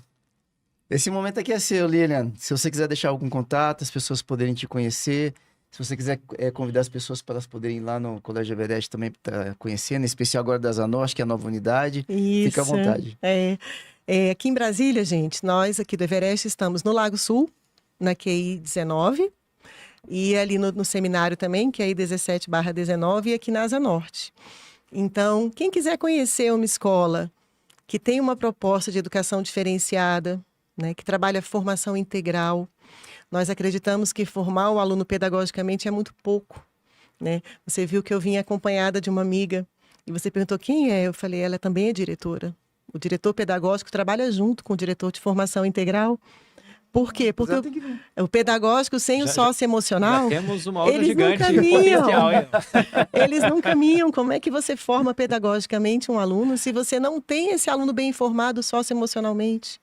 Esse momento aqui é seu, Lilian. Se você quiser deixar algum contato, as pessoas poderem te conhecer. Se você quiser convidar as pessoas para elas poderem ir lá no Colégio Everest também para conhecer, em especial agora da Zanorte, que é a nova unidade. Isso. Fica à vontade. Aqui em Brasília, gente, nós aqui do Everest estamos no Lago Sul, na QI 19, e ali no seminário também, que é QI 17/19, e aqui na Asa Norte. Então, quem quiser conhecer uma escola que tem uma proposta de educação diferenciada, né, que trabalha formação integral, nós acreditamos que formar o aluno pedagogicamente é muito pouco, né? Você viu que eu vim acompanhada de uma amiga, e você perguntou quem é? Eu falei, ela também é diretora. O diretor pedagógico trabalha junto com o diretor de formação integral. Por quê? Porque o pedagógico sem o socioemocional, Já temos uma outra eles gigante não caminham. potencial. Hein? Eles não caminham. Como é que você forma pedagogicamente um aluno se você não tem esse aluno bem informado socioemocionalmente?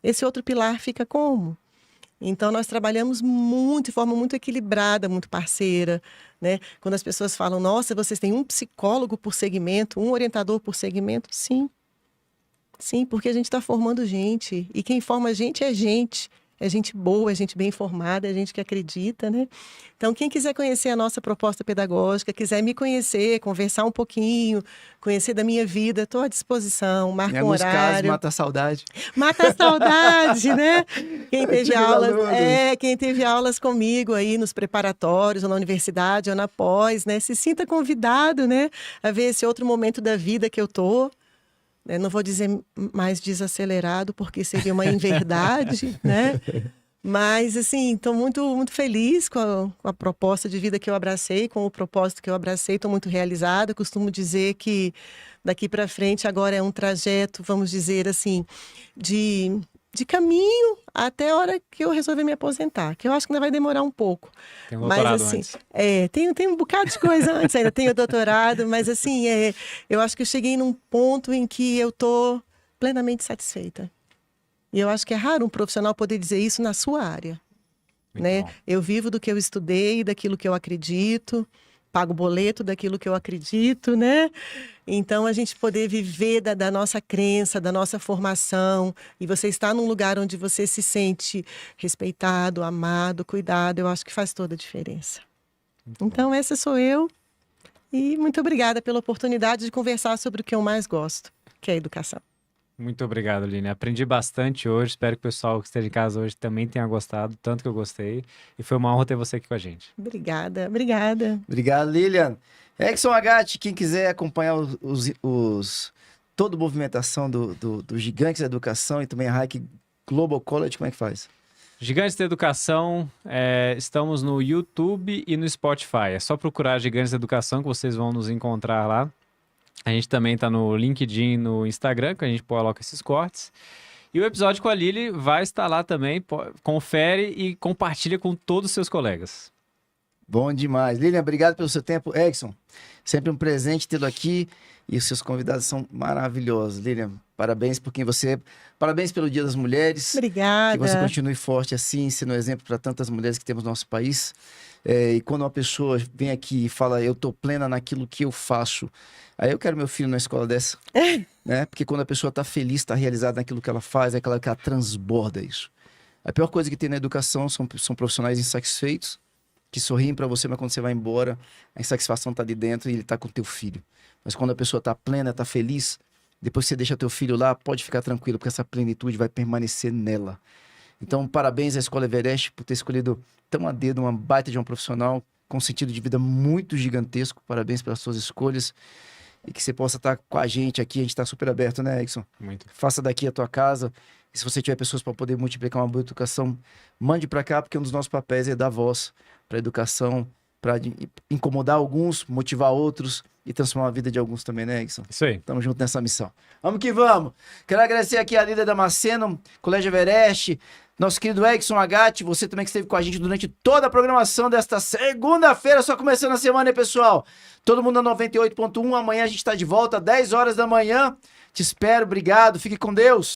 Esse outro pilar fica como? Então, nós trabalhamos muito, de forma muito equilibrada, muito parceira, né? Quando as pessoas falam, nossa, vocês têm um psicólogo por segmento, um orientador por segmento, sim. Sim, porque a gente está formando gente. E quem forma a gente é gente. É gente boa, é gente bem informada, é gente que acredita, né? Então, quem quiser conhecer a nossa proposta pedagógica, quiser me conhecer, conversar um pouquinho, conhecer da minha vida, estou à disposição, marca um horário. Em alguns casos, mata a saudade. Mata a saudade, né? Quem quem teve aulas comigo aí nos preparatórios, ou na universidade, ou na pós, né? Se sinta convidado, né? A ver esse outro momento da vida que eu tô. Eu não vou dizer mais desacelerado, porque seria uma inverdade, né? Mas, assim, estou muito, muito feliz com a proposta de vida que eu abracei, com o propósito que eu abracei, estou muito realizada. Costumo dizer que daqui para frente agora é um trajeto, vamos dizer assim, de caminho até a hora que eu resolver me aposentar, que eu acho que ainda vai demorar um pouco. Tem um doutorado mas, assim, antes. Tem um bocado de coisa antes, ainda tenho doutorado, mas assim, eu acho que eu cheguei num ponto em que eu estou plenamente satisfeita. E eu acho que é raro um profissional poder dizer isso na sua área. Muito Né? bom. Eu vivo do que eu estudei, daquilo que eu acredito, pago boleto daquilo que eu acredito, né? Então, a gente poder viver da nossa crença, da nossa formação, e você estar num lugar onde você se sente respeitado, amado, cuidado, eu acho que faz toda a diferença. Então, essa sou eu, e muito obrigada pela oportunidade de conversar sobre o que eu mais gosto, que é a educação. Muito obrigado, Aline. Aprendi bastante hoje. Espero que o pessoal que esteja em casa hoje também tenha gostado, tanto que eu gostei. E foi uma honra ter você aqui com a gente. Obrigada. Obrigado, Lilian. Exxon Agati, quem quiser acompanhar toda a movimentação do Gigantes da Educação e também a Hike Global College, como é que faz? Gigantes da Educação, estamos no YouTube e no Spotify. É só procurar Gigantes da Educação que vocês vão nos encontrar lá. A gente também está no LinkedIn, no Instagram, que a gente coloca esses cortes. E o episódio com a Lili vai estar lá também. Confere e compartilha com todos os seus colegas. Bom demais. Lilian, obrigado pelo seu tempo. Exxon, sempre um presente tê-lo aqui. E os seus convidados são maravilhosos. Lilian, parabéns por quem você é. Parabéns pelo Dia das Mulheres. Obrigada. Que você continue forte assim, sendo um exemplo para tantas mulheres que temos no nosso país. E quando uma pessoa vem aqui e fala, eu tô plena naquilo que eu faço, aí eu quero meu filho na escola dessa. Né? Porque quando a pessoa tá feliz, está realizada naquilo que ela faz, é aquela que ela transborda isso. A pior coisa que tem na educação são profissionais insatisfeitos, que sorriem para você, mas quando você vai embora, a insatisfação tá de dentro e ele tá com o teu filho. Mas quando a pessoa tá plena, tá feliz, depois que você deixa teu filho lá, pode ficar tranquilo, porque essa plenitude vai permanecer nela. Então, parabéns à Escola Everest por ter escolhido tão a dedo uma baita de um profissional com um sentido de vida muito gigantesco. Parabéns pelas suas escolhas e que você possa estar com a gente aqui. A gente está super aberto, né, Exxon? Muito. Faça daqui a tua casa E se você tiver pessoas para poder multiplicar uma boa educação, mande para cá, porque um dos nossos papéis é dar voz para a educação, para incomodar alguns, motivar outros e transformar a vida de alguns também, né, Edson? Isso aí. Tamo junto nessa missão. Vamos que vamos. Quero agradecer aqui a Líder Damasceno, Colégio Everest, nosso querido Edson Agatti, você também que esteve com a gente durante toda a programação desta segunda-feira, só começando a semana, hein, pessoal? Todo mundo na 98.1, amanhã a gente tá de volta, 10 horas da manhã. Te espero, obrigado, fique com Deus.